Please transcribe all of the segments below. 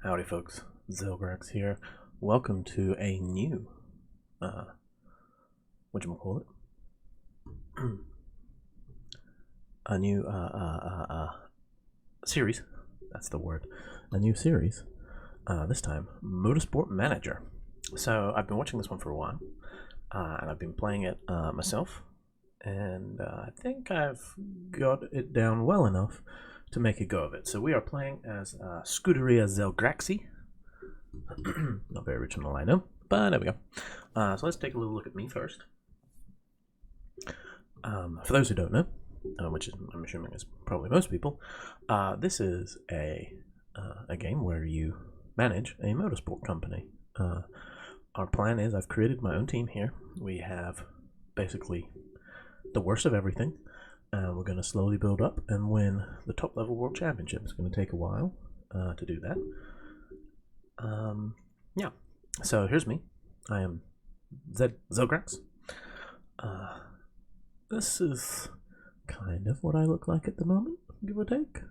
Howdy folks, Zelgrax here. Welcome to a new, whatchamacallit? a new, series, that's the word, a new series, this time, Motorsport Manager. So, I've been watching this one for a while, and I've been playing it, myself, and I think I've got it down well enough to make a go of it. So we are playing as Scuderia Zelgraxi. Not very original, I know, but there we go. So let's take a little look at me first. For those who don't know, which is, I'm assuming is probably most people, this is a game where you manage a motorsport company. Our plan is I've created my own team here. We have basically the worst of everything. We're going to slowly build up and win the top level world championship. It's going to take a while to do that. Yeah, so here's me. I am Zelgrax. This is kind of what I look like at the moment, give or take.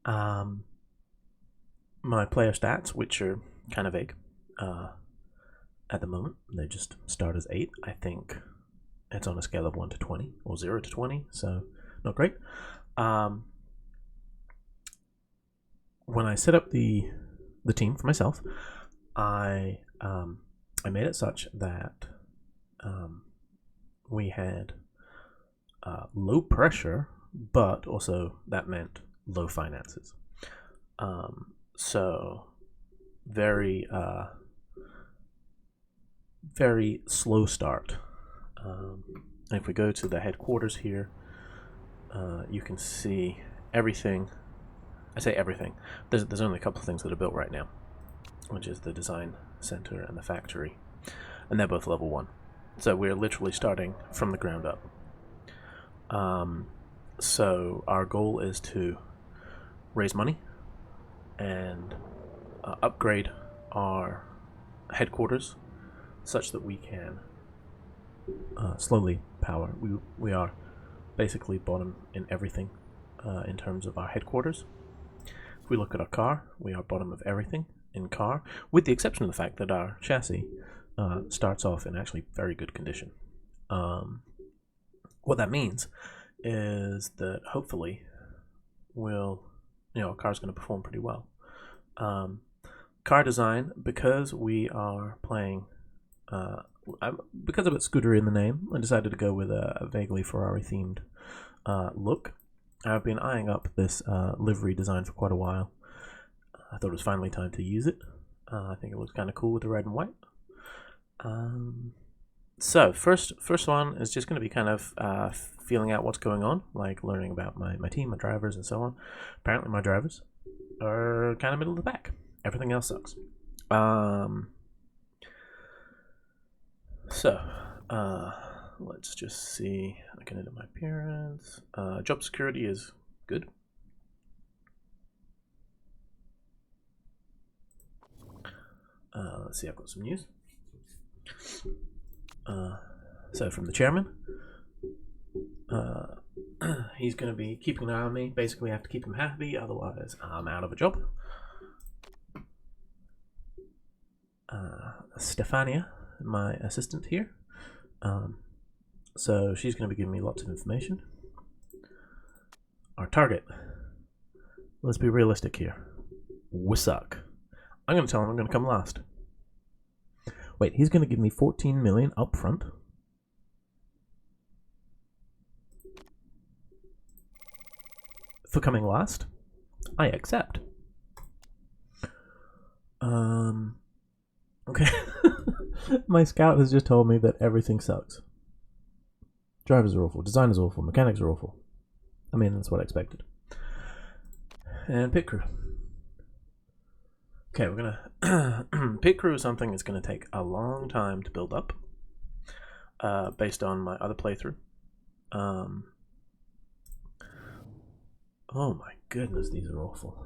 My player stats, which are kind of vague at the moment, they just start as 8. I think it's on a scale of 1 to 20 or 0 to 20, so not great. When I set up the team for myself, I made it such that we had low pressure, but also that meant low finances. So very very slow start. If we go to the headquarters here, you can see everything. I say everything. There's only a couple of things that are built right now, which is the design center and the factory, and they're both level 1. So we're literally starting from the ground up. So our goal is to raise money and upgrade our headquarters such that we can slowly power. We are basically bottom in everything in terms of our headquarters. If we look at our car, we are bottom of everything in car, with the exception of the fact that our chassis starts off in actually very good condition. What that means is that hopefully our car's going to perform pretty well. Car design, because we are playing because of its Scuderia in the name, I decided to go with a vaguely Ferrari themed look. I've been eyeing up this livery design for quite a while. I thought it was finally time to use it. I think it looks kind of cool with the red and white. So first one is just going to be kind of feeling out what's going on, like learning about my team, my drivers, and so on. Apparently my drivers are kind of middle of the pack. Everything else sucks. So, let's just see. I can edit my appearance. Job security is good. Let's see, I've got some news. So from the chairman, he's going to be keeping an eye on me. Basically, I have to keep him happy, otherwise I'm out of a job. Stefania, my assistant here. So she's going to be giving me lots of information. Our target. Let's be realistic here. We suck. I'm going to tell him I'm going to come last. Wait, he's going to give me 14 million up front. For coming last? I accept. Okay. My scout has just told me that everything sucks. Drivers are awful, design is awful, mechanics are awful. I mean, that's what I expected. And pit crew. Okay, we're gonna... pit crew is something that's gonna take a long time to build up. Based on my other playthrough. Oh my goodness, these are awful.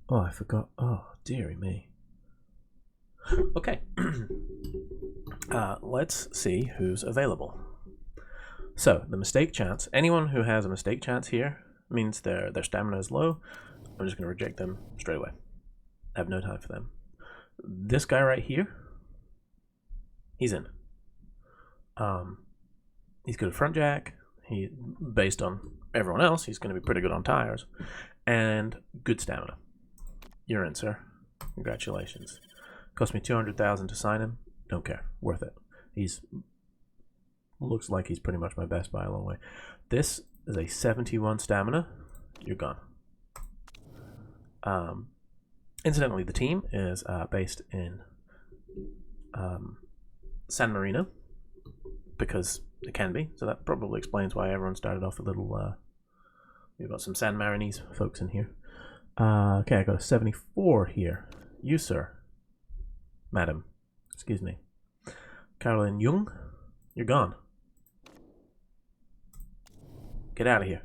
Oh, I forgot. Oh, dearie me. Okay. Let's see who's available. So, the mistake chance. Anyone who has a mistake chance here means their stamina is low. I'm just going to reject them straight away. I have no time for them. This guy right here, he's in. He's good at front jack. He, based on everyone else, he's going to be pretty good on tires, and good stamina. You're in, sir. Congratulations. Cost me 200,000 to sign him. Don't care. Worth it. He's looks like he's pretty much my best by a long way. This is a 71 stamina. You're gone. Incidentally, the team is based in San Marino, because it can be. So that probably explains why everyone started off a little. We've got some San Marinese folks in here. Okay, I got a 74 here. You, sir. Madam. Excuse me. Caroline Jung, you're gone. Get out of here.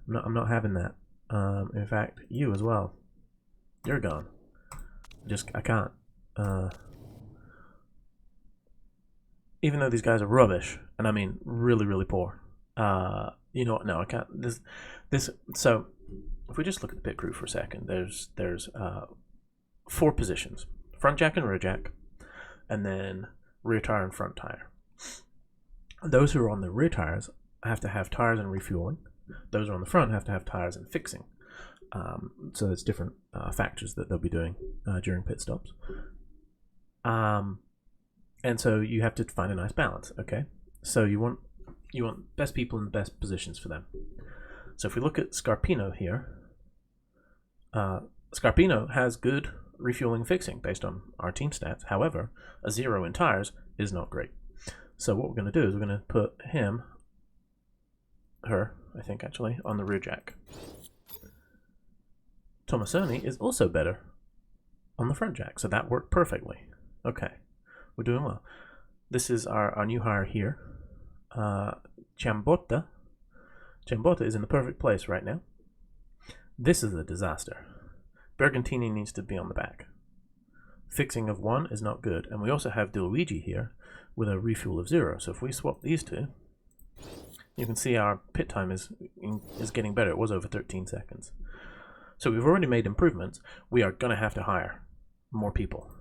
I'm not having that. In fact, you as well. You're gone. I can't. Even though these guys are rubbish, and I mean really, really poor. You know what? No, I can't. So, if we just look at the pit crew for a second, there's 4 positions: front jack and rear jack, and then rear tire and front tire. Those who are on the rear tires have to have tires and refueling. Those who are on the front have to have tires and fixing. So there's different factors that they'll be doing during pit stops. And so you have to find a nice balance. Okay, so you want best people in the best positions for them. So if we look at Scarpino here, Scarpino has good refueling and fixing based on our team stats. However, a 0 in tires is not great. So what we're going to do is we're going to put her, I think actually, on the rear jack. Tomasoni is also better on the front jack, so that worked perfectly. Okay, we're doing well. This is our new hire here. Ciambotta. Ciambotta is in the perfect place right now. This is a disaster. Bergantini needs to be on the back. Fixing of 1 is not good, and we also have De Luigi here with a refuel of 0. So if we swap these two, you can see our pit time is getting better. It was over 13 seconds. So we've already made improvements. We are going to have to hire more people.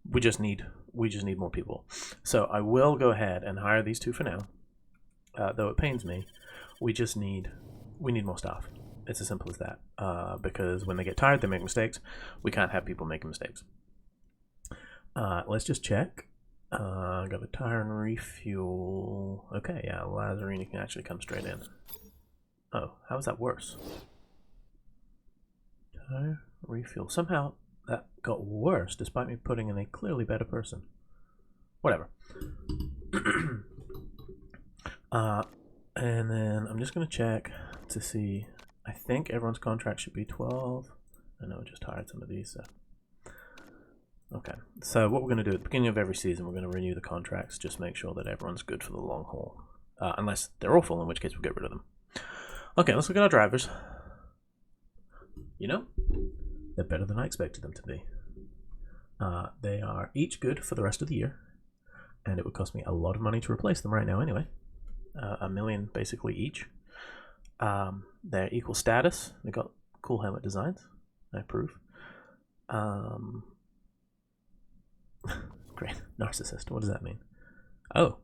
We just need more people. So I will go ahead and hire these 2 for now. Though it pains me, we need more staff. It's as simple as that. Because when they get tired, they make mistakes. We can't have people making mistakes. Let's just check. Got a tire and refuel. Okay, yeah, Lazzarini can actually come straight in. Oh, how is that worse? Tire, refuel. Somehow that got worse despite me putting in a clearly better person. Whatever. And then I'm just going to check to see. I think everyone's contract should be 12. I know I just hired some of these. So. Okay, so what we're going to do at the beginning of every season, we're going to renew the contracts, just make sure that everyone's good for the long haul. Unless they're awful, in which case we'll get rid of them. Okay, let's look at our drivers. You know, they're better than I expected them to be. They are each good for the rest of the year, and it would cost me a lot of money to replace them right now anyway. $1 million basically each. They're equal status. They got cool helmet designs. I approve. Great. Narcissist. What does that mean? Oh,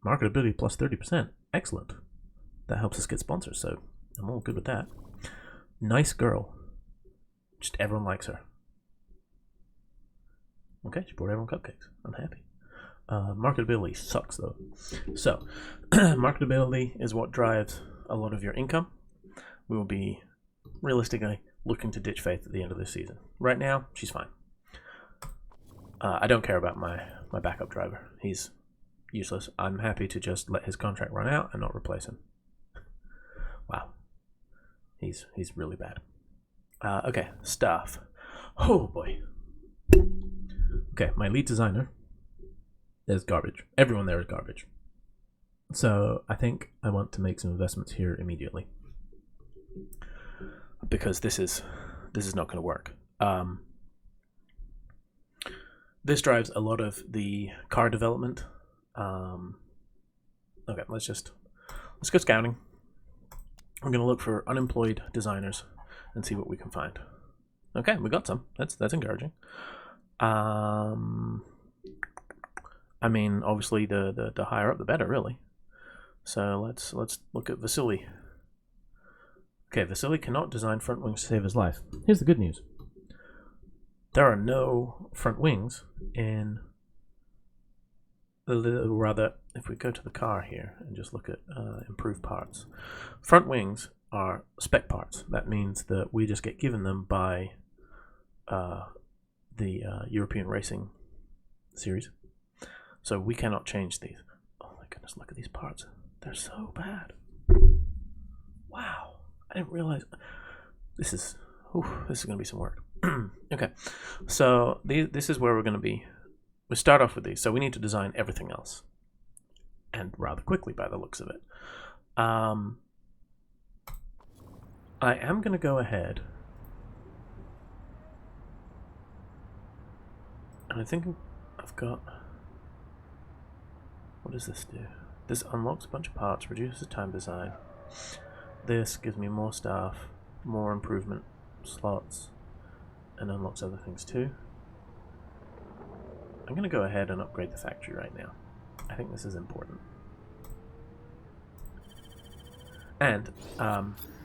marketability plus 30%. Excellent. That helps us get sponsors, so I'm all good with that. Nice girl. Just everyone likes her. Okay, she brought everyone cupcakes. I'm happy. Marketability sucks though. So, marketability is what drives a lot of your income. We will be realistically looking to ditch Faith at the end of this season. Right now, she's fine. I don't care about my backup driver. He's useless. I'm happy to just let his contract run out and not replace him. Wow. He's really bad. Okay, staff. Oh boy. Okay, my lead designer is garbage. Everyone there is garbage. So I think I want to make some investments here immediately. Because this is not going to work. This drives a lot of the car development. Okay, let's go scouting. We're going to look for unemployed designers and see what we can find. Okay, we got some. That's encouraging. I mean, obviously, the higher up, the better, really. So let's look at Vasily. Okay, Vasily cannot design front wings to save his life. Here's the good news. There are no front wings in... Rather, if we go to the car here and just look at improved parts. Front wings are spec parts. That means that we just get given them by the European Racing Series. So we cannot change these. Oh my goodness, look at these parts. They're so bad. Wow. I didn't realize. This is going to be some work. Okay. So this is where we're going to be. We start off with these. So we need to design everything else. And rather quickly by the looks of it. I am going to go ahead. And I think I've got... What does this do? This unlocks a bunch of parts, reduces time design. This gives me more staff, more improvement slots, and unlocks other things too. I'm going to go ahead and upgrade the factory right now. I think this is important. And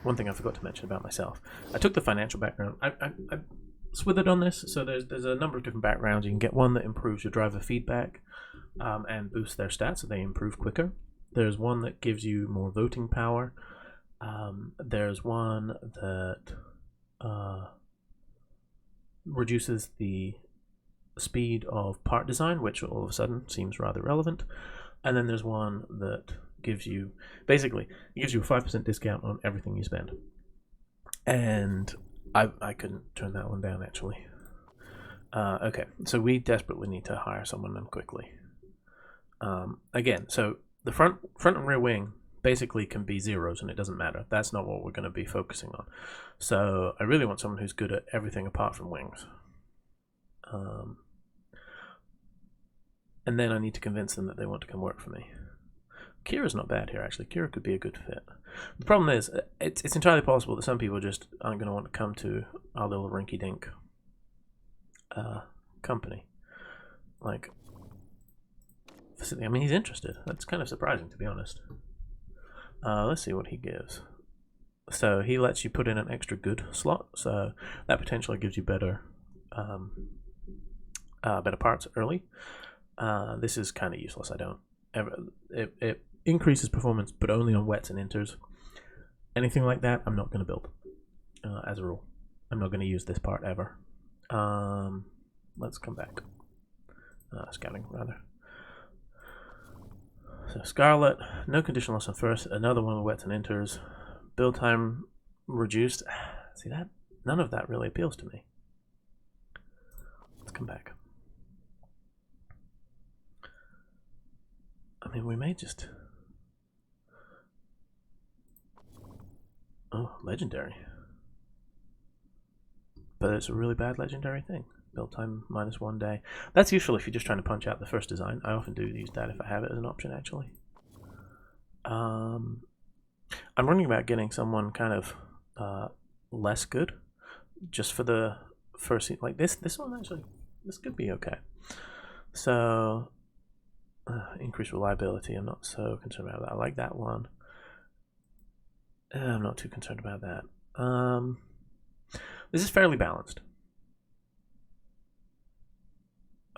one thing I forgot to mention about myself. I took the financial background. I swithered on this, so there's a number of different backgrounds. You can get one that improves your driver feedback and boosts their stats so they improve quicker. There's one that gives you more voting power. There's one that reduces the speed of part design, which all of a sudden seems rather relevant. And then there's one that gives you, basically, it gives you a 5% discount on everything you spend. And I couldn't turn that one down, actually. Okay, so we desperately need to hire someone and quickly. Again, so the front and rear wing basically can be zeros and it doesn't matter. That's not what we're going to be focusing on. So I really want someone who's good at everything apart from wings. And then I need to convince them that they want to come work for me. Kira's not bad here, actually. Kira could be a good fit. The problem is, it's entirely possible that some people just aren't going to want to come to our little rinky-dink company. Like, I mean, he's interested. That's kind of surprising, to be honest. Let's see what he gives. So he lets you put in an extra good slot, so that potentially gives you better better parts early. This is kind of useless. I don't ever. It increases performance, but only on wets and inters. Anything like that, I'm not going to build. As a rule, I'm not going to use this part ever. Let's come back. Scouting rather. So Scarlet, no condition loss on first. Another one with wets and inters. Build time reduced. See that? None of that really appeals to me. Let's come back. I mean, we may just... Oh, legendary. But it's a really bad legendary thing. Build time -1 day. That's useful if you're just trying to punch out the first design. I often do use that if I have it as an option, actually. I'm wondering about getting someone kind of less good, just for the first, like this one actually, this could be okay. So increased reliability, I'm not so concerned about that. I like that one. I'm not too concerned about that. This is fairly balanced.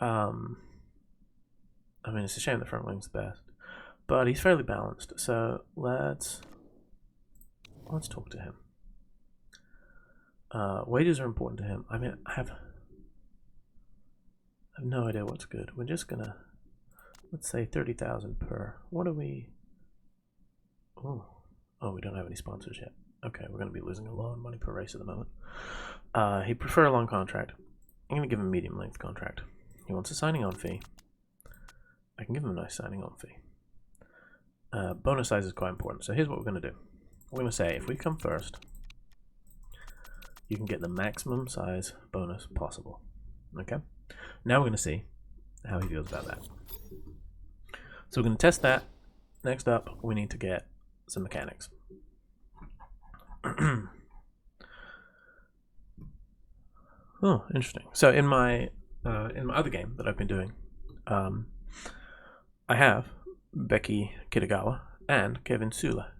I mean, it's a shame the front wing's the best, but he's fairly balanced. So let's talk to him. Wages are important to him. I mean, I have no idea what's good. We're just gonna, let's say 30,000 per. What are we? Oh, we don't have any sponsors yet. Okay, we're gonna be losing a lot of money per race at the moment. He'd prefer a long contract. I'm gonna give him a medium length contract. He wants a signing on fee. I can give him a nice signing on fee. Bonus size is quite important. So here's what we're going to do. We're going to say if we come first, you can get the maximum size bonus possible. Okay? Now we're going to see how he feels about that. So we're going to test that. Next up, we need to get some mechanics. Oh, interesting. So in my other game that I've been doing, I have Becky Kitagawa and Kevin Sula.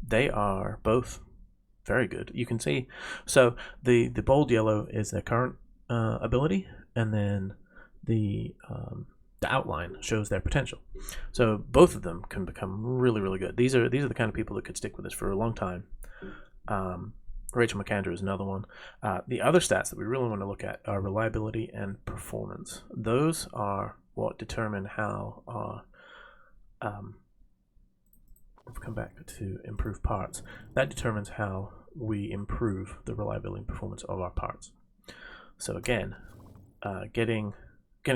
They are both very good. You can see, so the bold yellow is their current ability, and then the outline shows their potential. So both of them can become really, really good. These are the kind of people that could stick with us for a long time. Rachel McAndrew is another one. The other stats that we really want to look at are reliability and performance. Those are what determine how our we've come back to improve parts. That determines how we improve the reliability and performance of our parts. So again, getting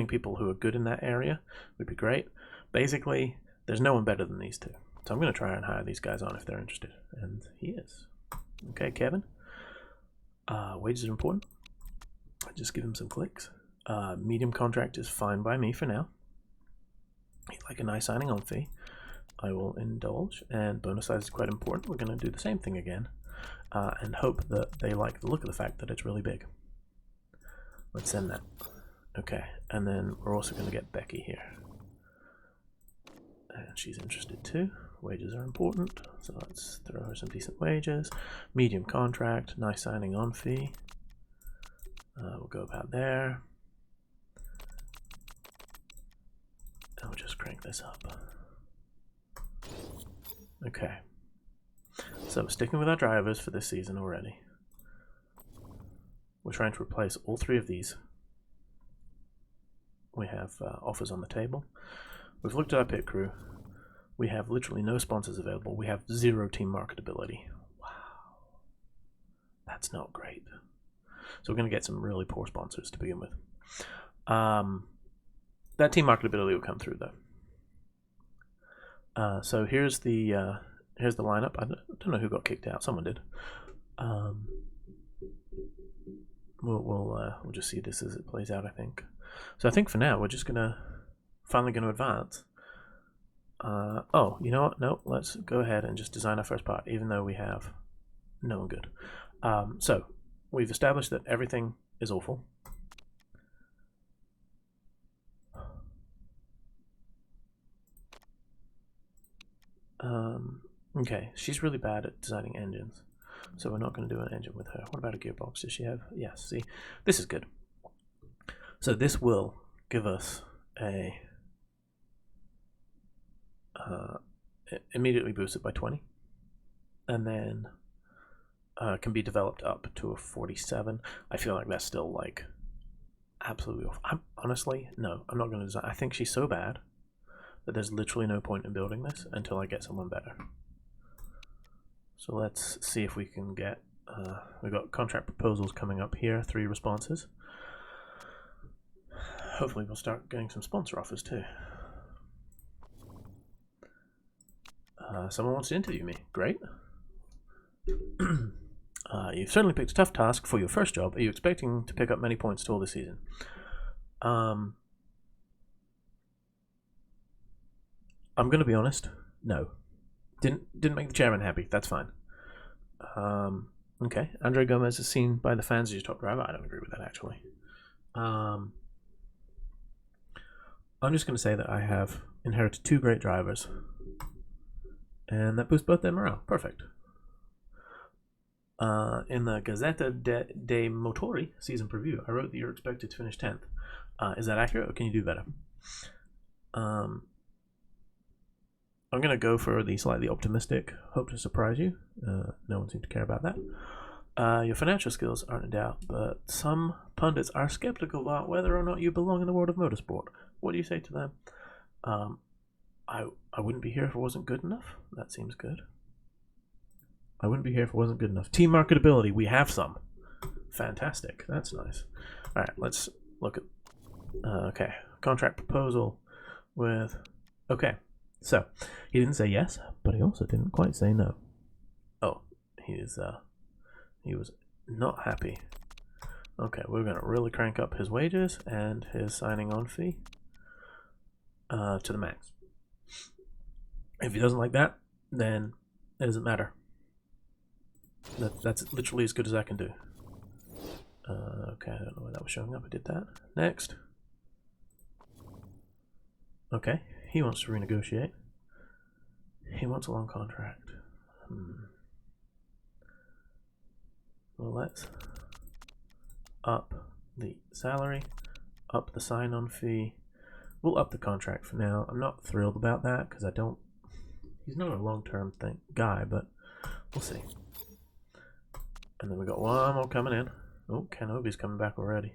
people who are good in that area would be great. Basically, there's no one better than these two. So I'm going to try and hire these guys on if they're interested. And he is. Okay, Kevin. Wages are important. Just give him some clicks. Medium contract is fine by me for now. He'd like a nice signing on fee. I will indulge, and bonus size is quite important. We're going to do the same thing again, and hope that they like the look of the fact that it's really big. Let's send that. Okay, and then we're also going to get Becky here. And she's interested too. Wages are important, so let's throw her some decent wages. Medium contract, nice signing on fee. We'll go about there. And we'll just crank this up. Okay, so sticking with our drivers for this season already. We're trying to replace all three of these. We have offers on the table. We've looked at our pit crew. We have literally no sponsors available. We have 0 team marketability. Wow, that's not great. So we're going to get some really poor sponsors to begin with. That team marketability will come through though. So here's the lineup. I don't know who got kicked out. Someone did. We'll just see this as it plays out, I think. So I think for now we're just finally gonna advance. Oh, you know what? No, let's go ahead and just design our first part, even though we have no one good. So we've established that everything is awful. Okay, she's really bad at designing engines, so we're not going to do an engine with her. What about a gearbox? Does she have? Yes, see, this is good. So this will give us a immediately boosted by 20, and then can be developed up to a 47. I feel like that's still like absolutely awful. Honestly, no, I'm not going to design. I think she's so bad that there's literally no point in building this until I get someone better. So let's see if we can get, we've got contract proposals coming up here, 3 responses. Hopefully we'll start getting some sponsor offers too. Someone wants to interview me, great. You've certainly picked a tough task for your first job. Are you expecting to pick up many points to all this season? I'm going to be honest, no. Didn't make the chairman happy. That's fine. Okay. Andre Gomez is seen by the fans as your top driver. I don't agree with that, actually. I'm just going to say that I have inherited 2 great drivers, and that boosts both their morale. Perfect. In the Gazzetta dei Motori season preview, I wrote that you're expected to finish 10th. Is that accurate, or can you do better? I'm going to go for the slightly optimistic, hope to surprise you. No one seemed to care about that. Your financial skills aren't in doubt, but some pundits are skeptical about whether or not you belong in the world of motorsport. What do you say to them? I wouldn't be here if it wasn't good enough. That seems good. I wouldn't be here if it wasn't good enough. Team marketability, we have some. Fantastic. That's nice. All right, let's look at... okay, contract proposal with... Okay. So, he didn't say yes, but he also didn't quite say no. Oh, he was not happy. Okay, we're going to really crank up his wages and his signing on fee to the max. If he doesn't like that, then it doesn't matter. That's literally as good as I can do. Okay, I don't know why that was showing up. I did that. Next. Okay, he wants to renegotiate. He wants a long contract. Well, let's up the salary, up the sign-on fee. We'll up the contract for now. I'm not thrilled about that because I don't. He's not a long-term guy, but we'll see. And then we got one more coming in. Oh, Kenobi's coming back already.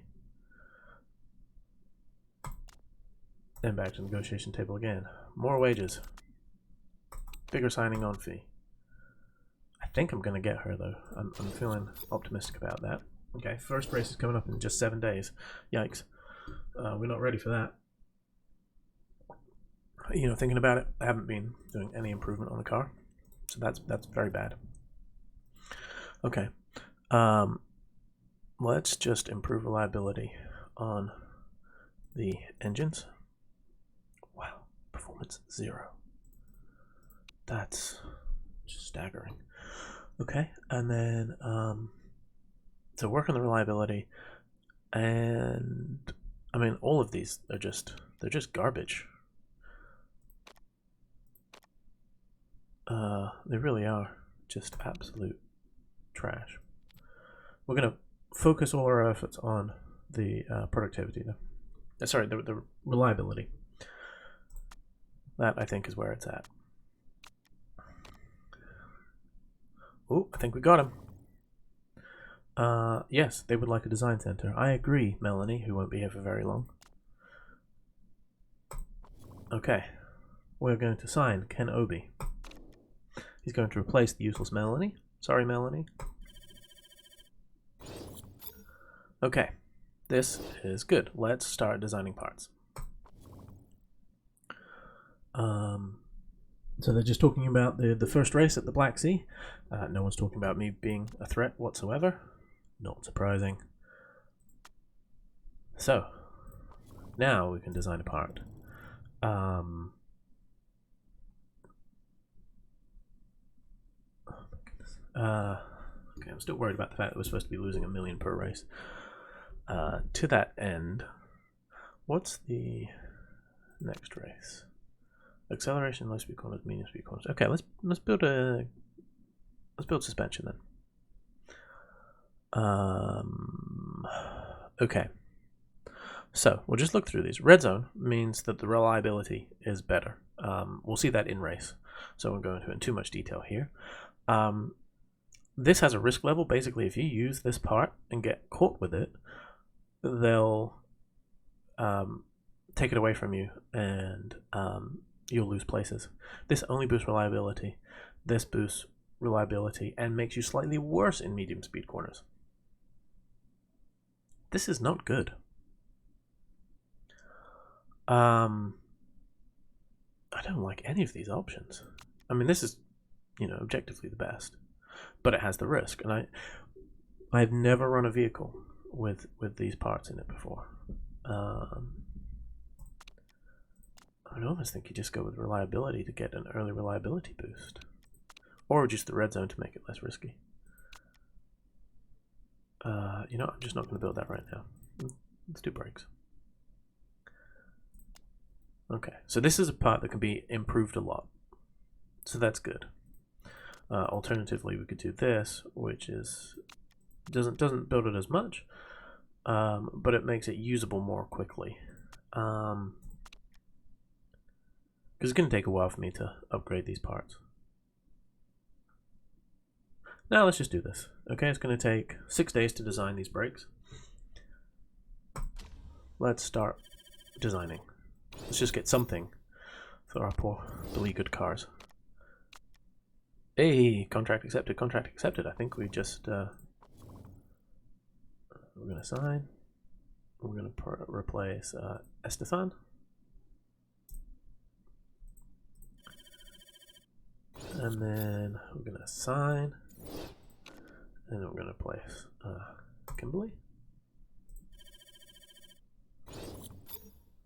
Then back to the negotiation table again. More wages. Bigger signing on fee. I think I'm going to get her, though. I'm feeling optimistic about that. Okay, first race is coming up in just 7 days. Yikes. We're not ready for that. You know, thinking about it, I haven't been doing any improvement on the car. So that's very bad. Okay. Let's just improve reliability on the engines. Wow, performance 0. That's just staggering. Okay, and then so work on the reliability, and I mean all of these are they're just garbage. They really are just absolute trash. We're gonna focus all our efforts on the productivity, though. Sorry, the reliability. That I think is where it's at. Oh, I think we got him. Yes, they would like a design center. I agree, Melanie, who won't be here for very long. Okay, we're going to sign Ken Obi. He's going to replace the useless Melanie. Sorry, Melanie. Okay, this is good. Let's start designing parts. So they're just talking about the first race at the Black Sea. No one's talking about me being a threat whatsoever. Not surprising. So, now we can design a part. Oh my goodness. Okay, I'm still worried about the fact that we're supposed to be losing 1 million per race. To that end, what's the next race? Acceleration, low speed corners, medium speed corners. Okay, let's build suspension then. Okay. So we'll just look through these. Red zone means that the reliability is better. We'll see that in race, so I won't go into it in too much detail here. This has a risk level. Basically, if you use this part and get caught with it, they'll take it away from you, and you'll lose places. This only boosts reliability. This boosts reliability and makes you slightly worse in medium speed corners. This is not good. I don't like any of these options. I mean, this is, you know, objectively the best, but it has the risk, and I've never run a vehicle with these parts in it before. I'd almost think you just go with reliability to get an early reliability boost, or reduce the red zone to make it less risky. You know, I'm just not going to build that right now. Let's do brakes. Okay, so this is a part that can be improved a lot, so that's good. Alternatively, we could do this, which is doesn't build it as much, but it makes it usable more quickly. Because it's going to take a while for me to upgrade these parts. Now let's just do this. Okay, it's going to take 6 days to design these brakes. Let's start designing. Let's just get something for our poor beleaguered cars. Hey, contract accepted, contract accepted. I think we just we're going to sign. We're going to replace Estefan. And then we're going to sign. And then we're going to place Kimberly.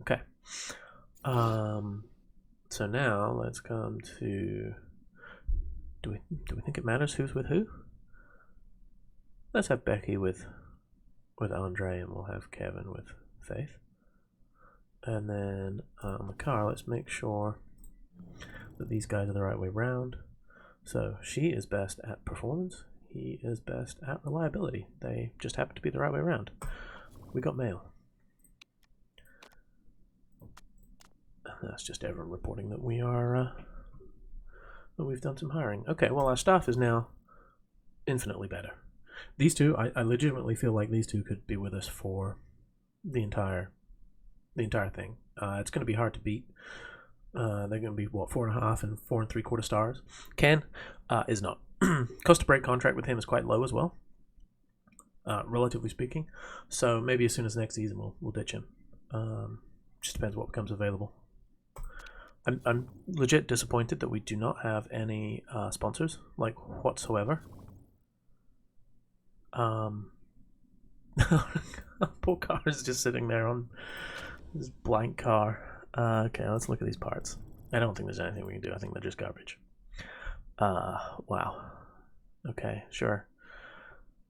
Okay. So now let's come to. Do we think it matters who's with who? Let's have Becky with Andre, and we'll have Kevin with Faith. And then on the car, let's make sure that these guys are the right way round. So she is best at performance, he is best at reliability. They just happen to be the right way around. We got mail. That's just everyone reporting that we are that we've done some hiring. Okay, well, our staff is now infinitely better. These two, I legitimately feel like these two could be with us for the entire thing. It's going to be hard to beat. They're going to be what, 4.5 and 4 3/4 stars. Ken is not. Cost to break contract with him is quite low as well, relatively speaking. So maybe as soon as next season we'll ditch him. Just depends what becomes available. I'm legit disappointed that we do not have any sponsors, like, whatsoever. Poor car is just sitting there on this blank car. Okay, let's look at these parts. I don't think there's anything we can do. I think they're just garbage. Wow. Okay, sure.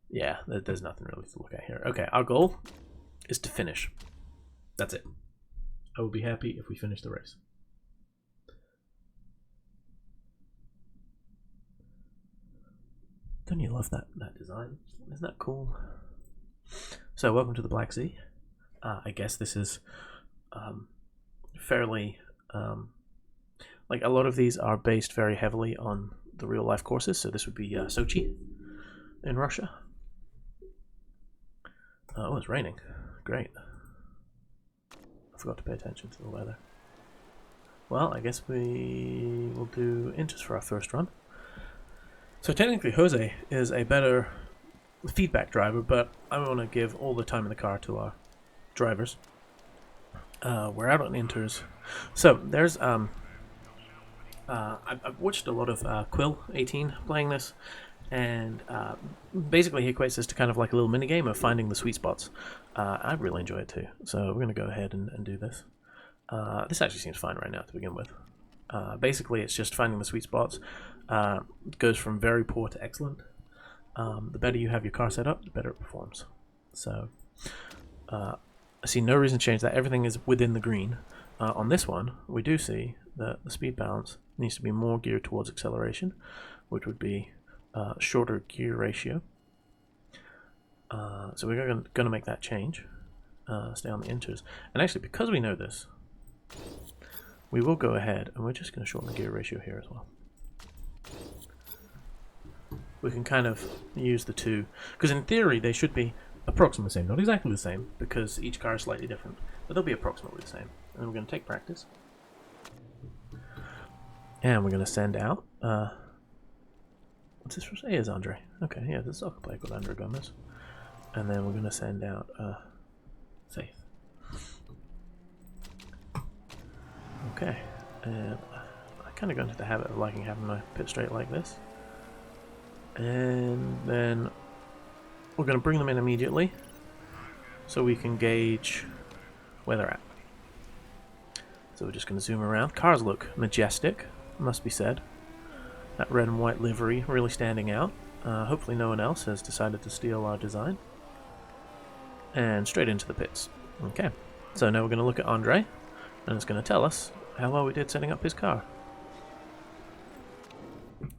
Yeah, there's nothing really to look at here. Okay, our goal is to finish. That's it. I would be happy if we finish the race. Don't you love that design? Isn't that cool? So, welcome to the Black Sea. I guess this is fairly... like, a lot of these are based very heavily on the real-life courses, so this would be Sochi in Russia. Oh, it's raining. Great. I forgot to pay attention to the weather. Well, I guess we will do Inches for our first run. So technically Jose is a better feedback driver, but I want to give all the time in the car to our drivers. We're out on Inters. So there's I've watched a lot of Quill 18 playing this, and basically he equates this to kind of like a little mini game of finding the sweet spots. I really enjoy it too, so we're going to go ahead and do this. This actually seems fine right now to begin with. Basically it's just finding the sweet spots. It goes from very poor to excellent. The better you have your car set up, the better it performs. So I see no reason to change that. Everything is within the green. On this one, we do see that the speed balance needs to be more geared towards acceleration, which would be shorter gear ratio. So we're going to make that change. Stay on the Inters. And actually, because we know this, we will go ahead and we're just going to shorten the gear ratio here as well. We can kind of use the two, because in theory they should be approximately the same. Not exactly the same, because each car is slightly different, but they'll be approximately the same. And we're going to take practice. And we're going to send out... what's this for? Hey, it's Andre. Okay, yeah, this is soccer player called Andre Gomez. And then we're going to send out Faith. Okay, and I kind of got into the habit of liking having my pit straight like this. And then we're going to bring them in immediately so we can gauge where they're at. So we're just going to zoom around. Cars look majestic, must be said. That red and white livery really standing out. Hopefully no one else has decided to steal our design. And straight into the pits. Okay, so now we're going to look at Andre, and it's going to tell us how well we did setting up his car.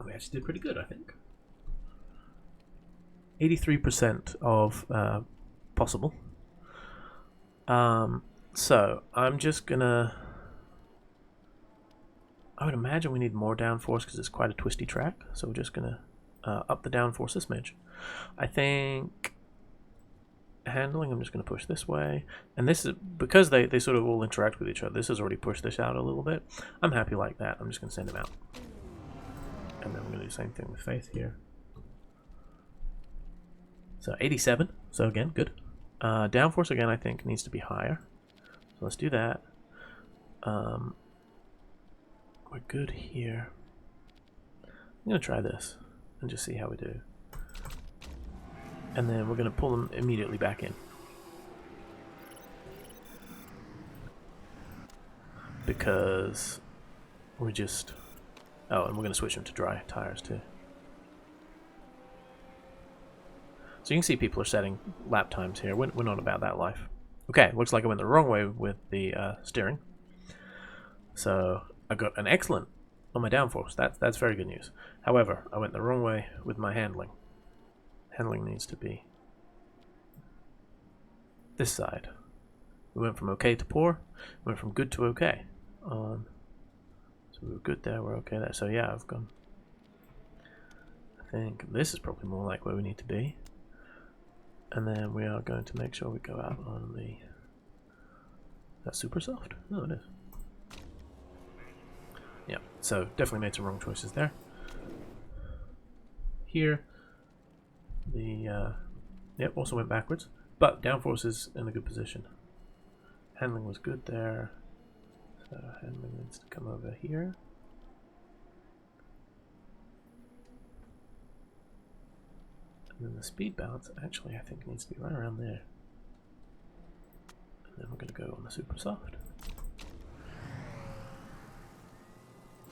We actually did pretty good, I think. 83% of possible. So I'm just gonna... I would imagine we need more downforce because it's quite a twisty track. So we're just gonna up the downforce a smidge. I think handling, I'm just gonna push this way. And this is because they sort of all interact with each other. This has already pushed this out a little bit. I'm happy like that. I'm just gonna send him out. And then we're gonna do the same thing with Faith here. So 87, so again, good. Downforce again, I think, needs to be higher. So let's do that. We're good here. I'm going to try this and just see how we do. And then we're going to pull them immediately back in. Because we're just... Oh, and we're going to switch them to dry tires too. So you can see people are setting lap times here. We're not about that life. Okay, looks like I went the wrong way with the steering. So I got an excellent on my downforce. That's very good news. However, I went the wrong way with my handling. Handling needs to be this side. We went from okay to poor. We went from good to okay. So we were good there. We're okay there. So yeah, I've gone. I think this is probably more like where we need to be. And then we are going to make sure we go out on the. That's super soft. No, it is. Yeah, so definitely made some wrong choices there. Here, the yep, also went backwards, but downforce is in a good position. Handling was good there, so handling needs to come over here. And then the speed balance actually I think needs to be right around there. And then we're going to go on the super soft.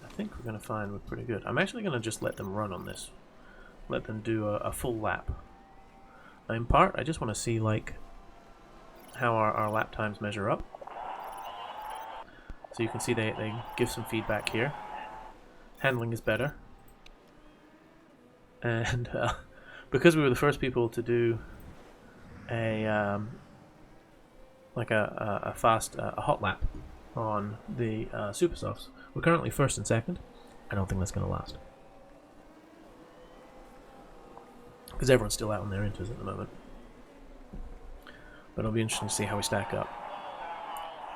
I think we're going to find we're pretty good. I'm actually going to just let them run on this. Let them do a full lap. In part, I just want to see like how our lap times measure up. So you can see they give some feedback here. Handling is better. And because we were the first people to do a like a fast a hot lap on the super softs, we're currently first and second. I don't think that's going to last because everyone's still out on their inters at the moment. But it'll be interesting to see how we stack up.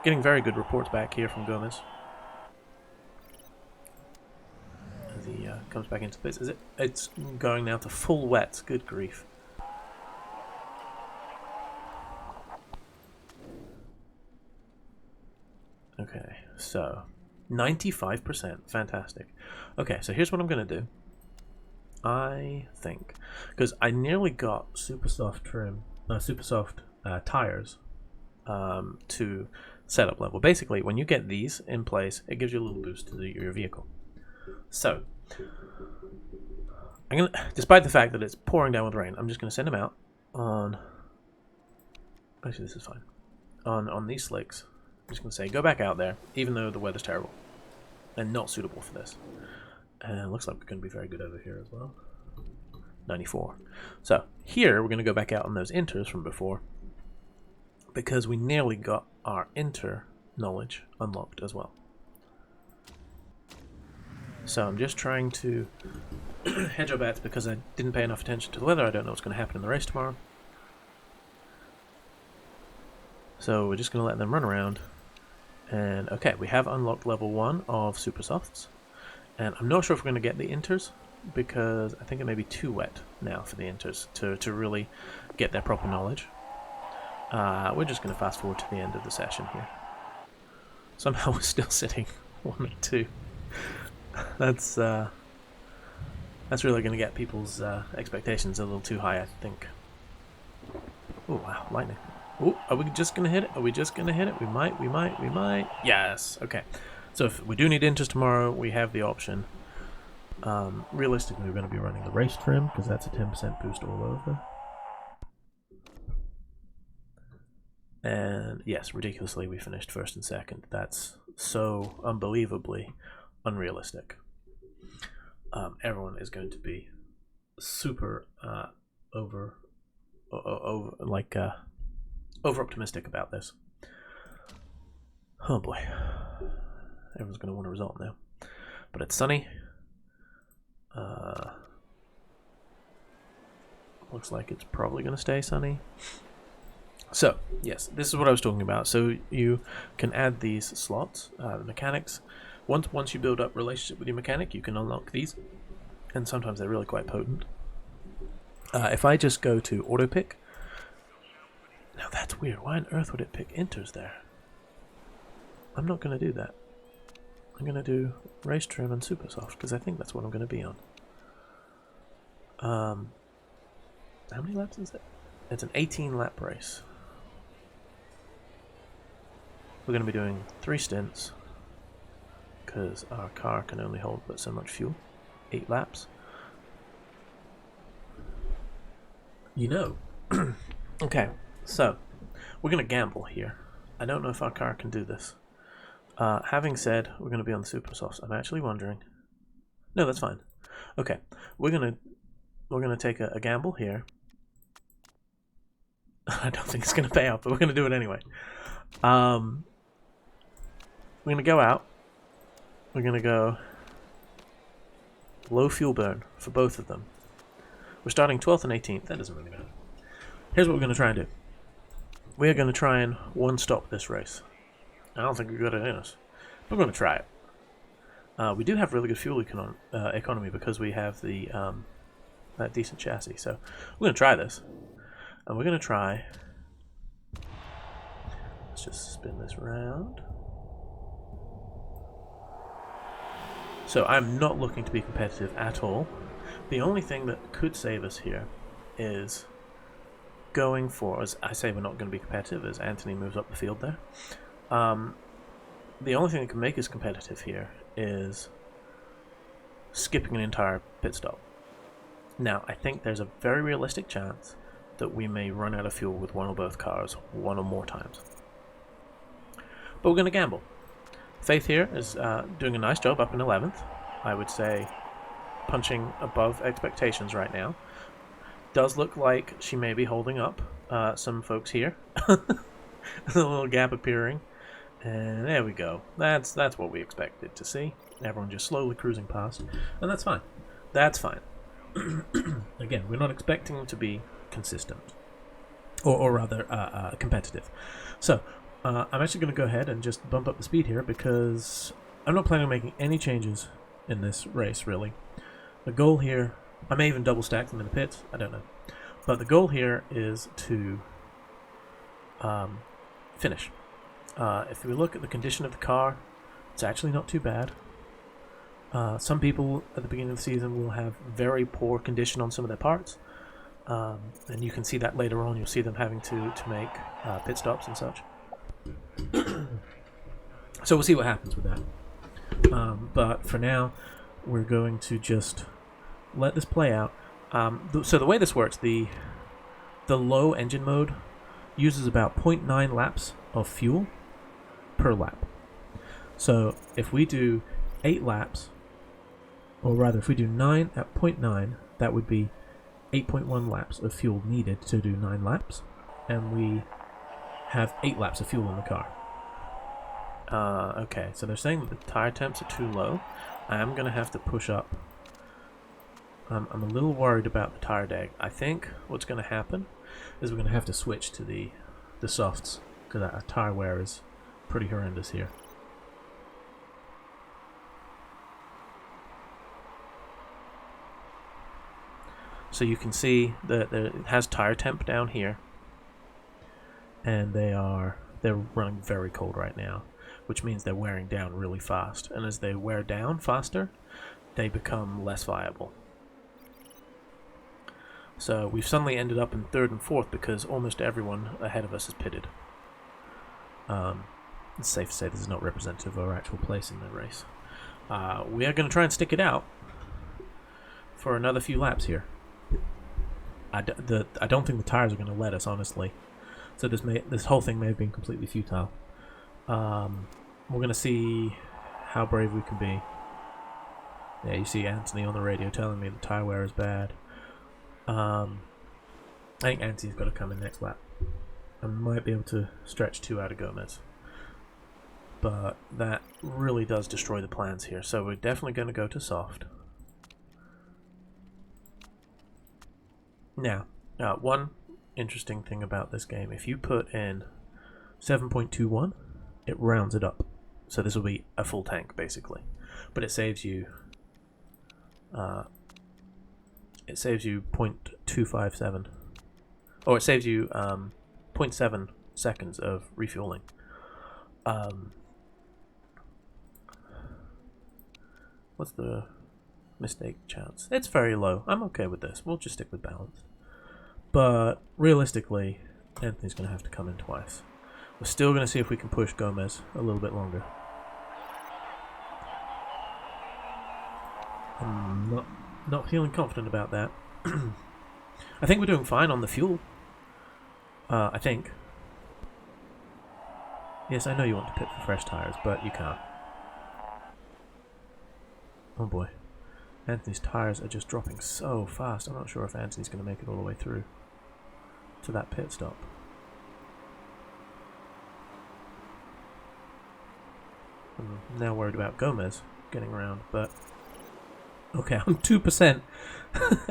Getting very good reports back here from Gomez as he comes back into this. It's going now to full wets. Good grief. Okay, so 95%. Fantastic. Okay, so here's what I'm going to do. I think, because I nearly got super soft trim, super soft tires to setup level. Basically, when you get these in place, it gives you a little boost to your vehicle. So, I'm gonna, despite the fact that it's pouring down with rain, I'm just going to send them out on. Actually, this is fine. On these slicks, I'm just going to say go back out there, even though the weather's terrible and not suitable for this. And it looks like we're going to be very good over here as well. 94. So here we're going to go back out on those inters from before because we nearly got our inter knowledge unlocked as well. So I'm just trying to hedge our bets because I didn't pay enough attention to the weather. I don't know what's going to happen in the race tomorrow. So we're just going to let them run around. And okay, we have unlocked level 1 of super softs. And I'm not sure if we're going to get the inters because I think it may be too wet now for the inters to really get their proper knowledge. We're just going to fast forward to the end of the session here. Somehow we're still sitting 1 and 2. That's really going to get people's expectations a little too high, I think. Oh wow, lightning. Oh, are we just going to hit it? Are we just going to hit it? We might. Yes, okay. So if we do need inters tomorrow, we have the option. Realistically, we're going to be running the race trim because that's a 10% boost all over. And yes, ridiculously, we finished first and second. That's so unbelievably unrealistic. Everyone is going to be super over optimistic about this. Oh boy. Everyone's going to want a result now. But it's sunny. Looks like it's probably going to stay sunny. So, yes, this is what I was talking about. So you can add these slots, the mechanics. Once you build up relationship with your mechanic, you can unlock these. And sometimes they're really quite potent. If I just go to auto pick. Now that's weird. Why on earth would it pick inters there? I'm not going to do that. I'm going to do race trim and super soft because I think that's what I'm going to be on. How many laps is it? It's an 18 lap race. We're going to be doing 3 stints because our car can only hold but so much fuel. 8 laps. You know. Okay, so we're going to gamble here. I don't know if our car can do this. Having said we're going to be on the super softs, I'm actually wondering. No, that's fine. Okay, we're gonna take a gamble here. I don't think it's gonna pay off, but we're gonna do it anyway. We're gonna go out. We're gonna go low fuel burn for both of them. We're starting 12th and 18th. That doesn't really matter. Here's what we're gonna try and do. We're gonna try and one-stop this race. I don't think we've got it in us. We're gonna try it. We do have really good fuel economy because we have the that decent chassis. So we're going to try this. And we're going to try... Let's just spin this around. So I'm not looking to be competitive at all. The only thing that could save us here is going for... As I say, we're not going to be competitive as Anthony moves up the field there. The only thing that can make us competitive here is skipping an entire pit stop. Now, I think there's a very realistic chance that we may run out of fuel with one or both cars one or more times. But we're going to gamble. Faith here is doing a nice job up in 11th. I would say punching above expectations right now. Does look like she may be holding up some folks here. A little gap appearing. And there we go. That's what we expected to see. Everyone just slowly cruising past. And that's fine. That's fine. Again, we're not expecting them to be consistent. Or rather, competitive. So, I'm actually going to go ahead and just bump up the speed here because I'm not planning on making any changes in this race, really. The goal here... I may even double stack them in the pits. I don't know. But the goal here is to finish. If we look at the condition of the car, it's actually not too bad. Some people at the beginning of the season will have very poor condition on some of their parts, and you can see that later on. You'll see them having to make pit stops and such. So we'll see what happens with that. But for now, we're going to just let this play out. So the way this works, the low engine mode uses about 0.9 laps of fuel per lap. So if we do 8 laps, or rather if we do 9 at 0.9, that would be 8.1 laps of fuel needed to do 9 laps, and we have 8 laps of fuel in the car. Okay, so they're saying that the tire temps are too low. I am going to have to push up. I'm a little worried about the tire deg. I think what's going to happen is we're going to have to switch to the softs, because that tire wear is pretty horrendous here. So you can see that it has tire temp down here, and they're running very cold right now, which means they're wearing down really fast. And as they wear down faster, they become less viable. So we've suddenly ended up in 3rd and 4th because almost everyone ahead of us is pitted. It's safe to say this is not representative of our actual place in the race. We are going to try and stick it out for another few laps here. I don't think the tires are going to let us, honestly. So this whole thing may have been completely futile. We're going to see how brave we can be. Yeah, you see Anthony on the radio telling me the tire wear is bad. I think Anthony's got to come in next lap. I might be able to stretch 2 out of Gomez. But that really does destroy the plans here. So we're definitely going to go to soft. Now, one interesting thing about this game, if you put in 7.21, it rounds it up. So this will be a full tank, basically. But it saves you 0.257. Or it saves you 0.7 seconds of refueling. What's the mistake chance? It's very low. I'm okay with this. We'll just stick with balance. But realistically, Anthony's going to have to come in twice. We're still going to see if we can push Gomez a little bit longer. I'm not feeling confident about that. I think we're doing fine on the fuel. I think. Yes, I know you want to pit for fresh tires, but you can't. Oh boy. Anthony's tires are just dropping so fast. I'm not sure if Anthony's going to make it all the way through to that pit stop. I'm now worried about Gomez getting around, but... Okay, I'm 2%.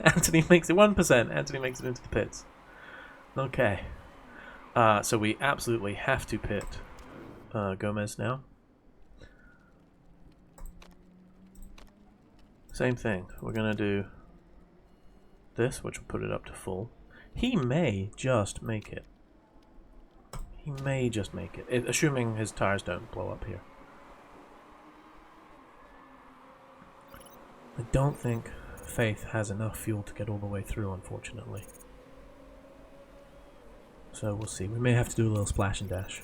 Anthony makes it 1%. Anthony makes it into the pits. Okay. So we absolutely have to pit Gomez now. Same thing. We're going to do this, which will put it up to full. He may just make it. He may just make it, assuming his tires don't blow up here. I don't think Faith has enough fuel to get all the way through, unfortunately. So we'll see. We may have to do a little splash and dash.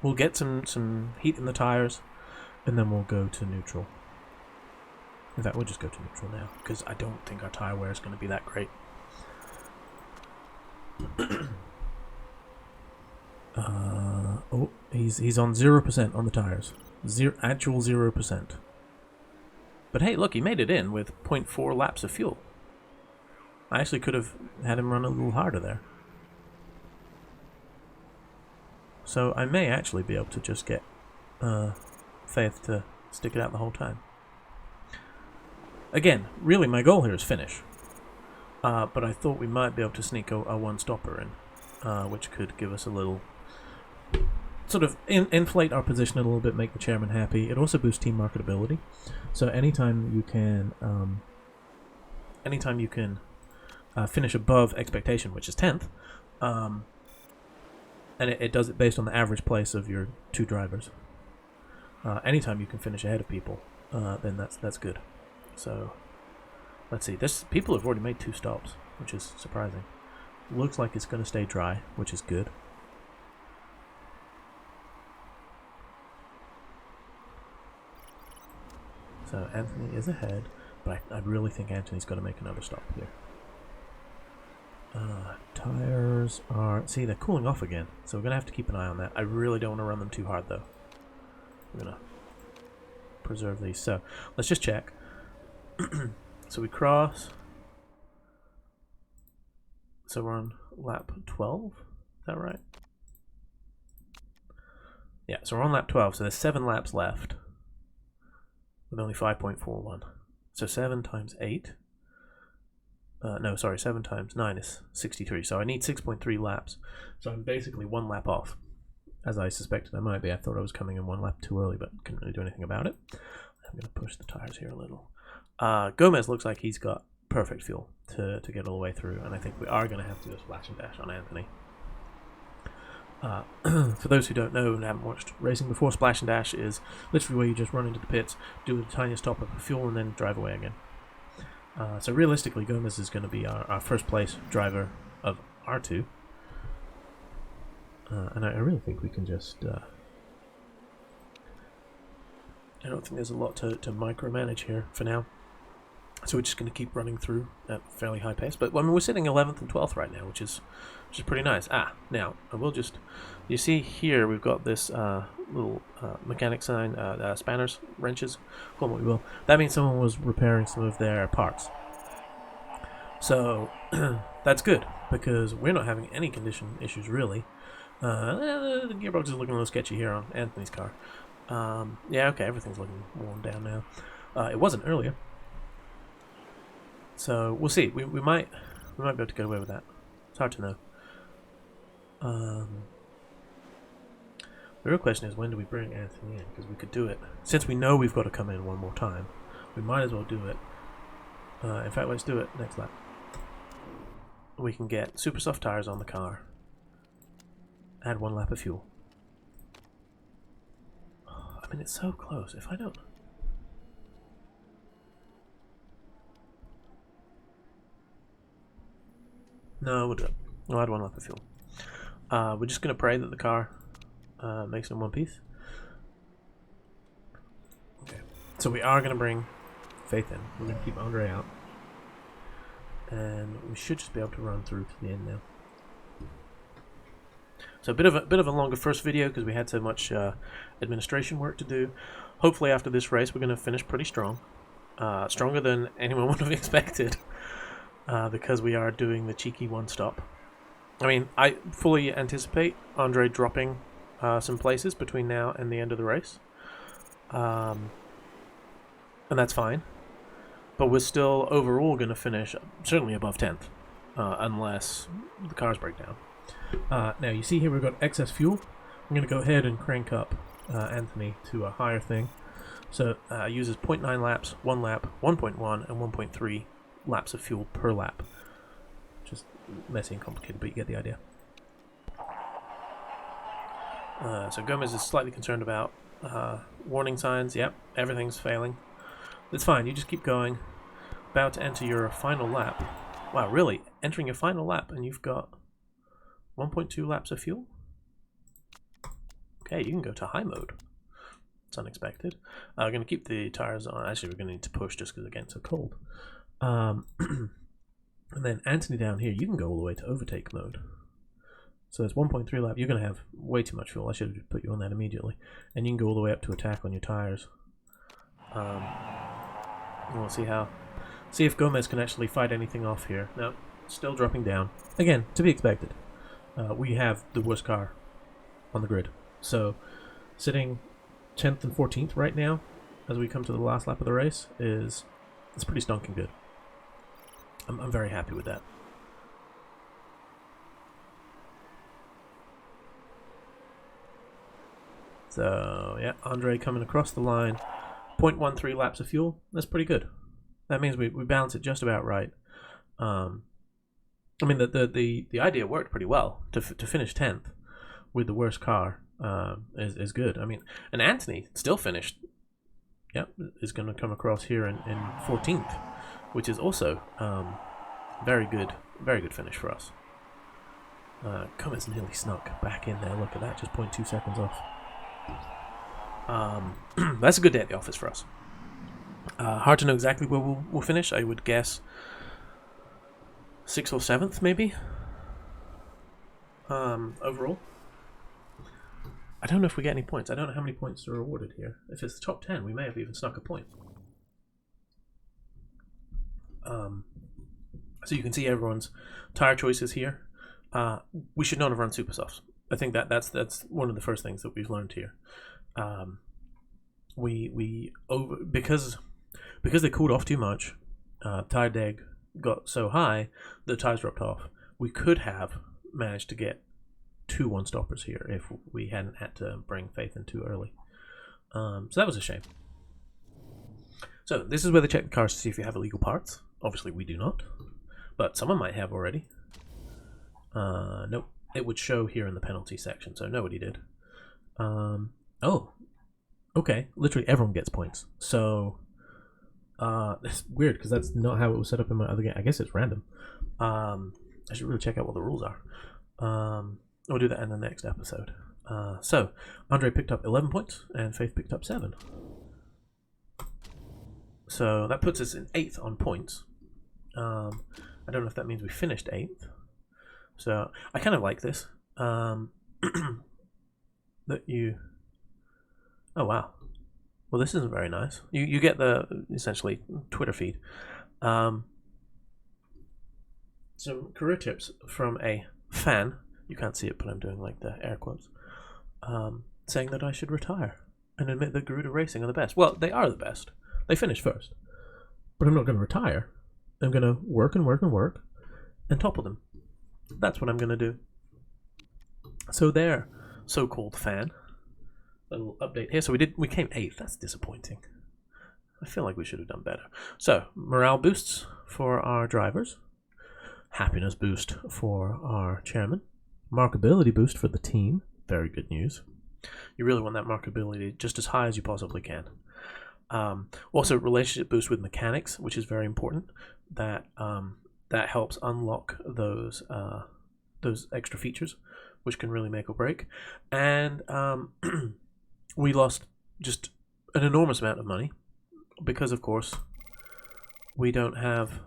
We'll get some heat in the tires, and then we'll go to neutral. In fact, we'll just go to neutral now, because I don't think our tire wear is going to be that great. Oh, he's on 0% on the tires. Actual 0%. But hey, look, he made it in with 0.4 laps of fuel. I actually could have had him run a little harder there. So I may actually be able to just get Faith to stick it out the whole time. Again, really my goal here is finish. But I thought we might be able to sneak a one-stopper in, which could give us a little... sort of inflate our position a little bit, make the chairman happy. It also boosts team marketability. So anytime you can finish above expectation, which is 10th, and it does it based on the average place of your two drivers. Anytime you can finish ahead of people, then that's good. So let's see. People have already made 2 stops, which is surprising. Looks like it's going to stay dry, which is good. So Anthony is ahead, but I really think Anthony's got to make another stop here. Tires are... See, they're cooling off again, so we're going to have to keep an eye on that. I really don't want to run them too hard, though. We're going to preserve these. So, let's just check. So we cross. So we're on lap 12? Is that right? Yeah, so we're on lap 12, so there's 7 laps left. With only 5.41. So 7 times 8. No, sorry, 7 times 9 is 63. So I need 6.3 laps. So I'm basically 1 lap off. As I suspected I might be. I thought I was coming in 1 lap too early, but couldn't really do anything about it. I'm going to push the tires here a little. Gomez looks like he's got perfect fuel to get all the way through. And I think we are going to have to do a splash and dash on Anthony. For those who don't know and haven't watched racing before, splash and dash is literally where you just run into the pits, do the tiniest top up of fuel, and then drive away again. So realistically, Gomez is going to be our first place driver of R2. And I really think we can just... I don't think there's a lot to micromanage here for now. So we're just going to keep running through at a fairly high pace. But I mean, we're sitting 11th and 12th right now, which is pretty nice. Now, I will just... You see here, we've got this little mechanic sign, spanners, wrenches, call them what we will. That means someone was repairing some of their parts. So, that's good, because we're not having any condition issues, really. The gearbox is looking a little sketchy here on Anthony's car. Yeah, okay, everything's looking worn down now. It wasn't earlier. So we'll see. We might be able to get away with that. It's hard to know. The real question is, when do we bring Anthony in? Because we could do it. Since we know we've got to come in one more time, we might as well do it. In fact, let's do it next lap. We can get super soft tires on the car. Add 1 lap of fuel. I mean, it's so close. If I don't... No, we'll do it. We'll add 1 lap of fuel. We're just going to pray that the car makes it in one piece. Okay. So we are going to bring Faith in. We're going to keep Andre out. and we should just be able to run through to the end now. So a bit of a longer first video because we had so much administration work to do. Hopefully after this race we're going to finish pretty strong, stronger than anyone would have expected, because we are doing the cheeky one stop. I mean, I fully anticipate Andre dropping some places between now and the end of the race, and that's fine. But we're still overall going to finish certainly above 10th, unless the cars break down. Now you see here we've got excess fuel. I'm going to go ahead and crank up Anthony to a higher thing. So uses 0.9 laps, 1 lap, 1.1, and 1.3 laps of fuel per lap. Just messy and complicated, but you get the idea. So Gomez is slightly concerned about warning signs. Yep, everything's failing. It's fine, you just keep going. About to enter your final lap. Wow, really? Entering your final lap and you've got 1.2 laps of fuel? Okay, you can go to high mode. It's unexpected. We're going to keep the tires on. Actually, we're going to need to push just because again, it's so cold. And then Anthony down here, you can go all the way to overtake mode. So it's 1.3 lap. You're going to have way too much fuel. I should have put you on that immediately. And you can go all the way up to attack on your tires. We'll see if Gomez can actually fight anything off here. No, still dropping down. Again, to be expected. We have the worst car on the grid. So sitting 10th and 14th right now, as we come to the last lap of the race, it's pretty stonking good. I'm very happy with that. So yeah, Andre coming across the line, 0.13 laps of fuel. That's pretty good. That means we balance it just about right. I mean the idea worked pretty well to finish 10th with the worst car. Is good. I mean, and Anthony still finished. Yep, is going to come across here in 14th, which is also very good finish for us. Gomez nearly snuck back in there. Look at that, just 0.2 seconds off. That's a good day at the office for us. Hard to know exactly where we'll finish. I would guess 6th or 7th, maybe. Overall. I don't know if we get any points. I don't know how many points are awarded here. If it's the top 10, we may have even snuck a point. So you can see everyone's tire choices here. We should not have run super softs. I think that's one of the first things that we've learned here. Because they cooled off too much, tire deg got so high the tires dropped off. We could have managed to get 2 one-stoppers here if we hadn't had to bring Faith in too early. So that was a shame. So this is where they check the cars to see if you have illegal parts. Obviously we do not, but someone might have already. Nope, it would show here in the penalty section, so nobody did. Oh, okay, literally everyone gets points. So it's weird because that's not how it was set up in my other game. I guess it's random. I should really check out what the rules are. We'll do that in the next episode. So, Andre picked up 11 points, and Faith picked up 7. So, that puts us in 8th on points. I don't know if that means we finished 8th. So, I kind of like this. That you... Oh, wow. Well, this isn't very nice. You get the, essentially, Twitter feed. Some career tips from a fan. You can't see it, but I'm doing like the air quotes. Saying that I should retire and admit that Garuda Racing are the best. Well, they are the best. They finished first. But I'm not going to retire. I'm going to work and work and work and topple them. That's what I'm going to do. So there, so-called fan. A little update here. So we came 8th. That's disappointing. I feel like we should have done better. So, morale boosts for our drivers. Happiness boost for our chairman. Markability boost for the team. Very good news. You really want that markability just as high as you possibly can. Also, relationship boost with mechanics, which is very important. That helps unlock those extra features, which can really make or break. And we lost just an enormous amount of money because, of course, we don't have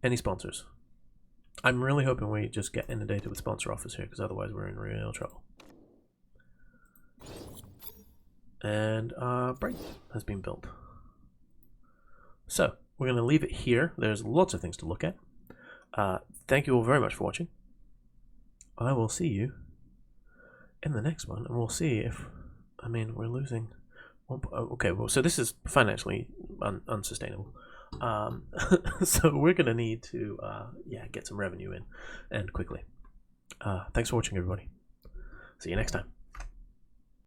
any sponsors. I'm really hoping we just get inundated with sponsor offers here, because otherwise we're in real trouble. And our brake has been built. So, we're going to leave it here. There's lots of things to look at. Thank you all very much for watching. I will see you in the next one, and we'll see if, I mean, we're losing one. Okay, well, so this is financially unsustainable. So we're going to need to, get some revenue in, and quickly. Thanks for watching, everybody. See you next time.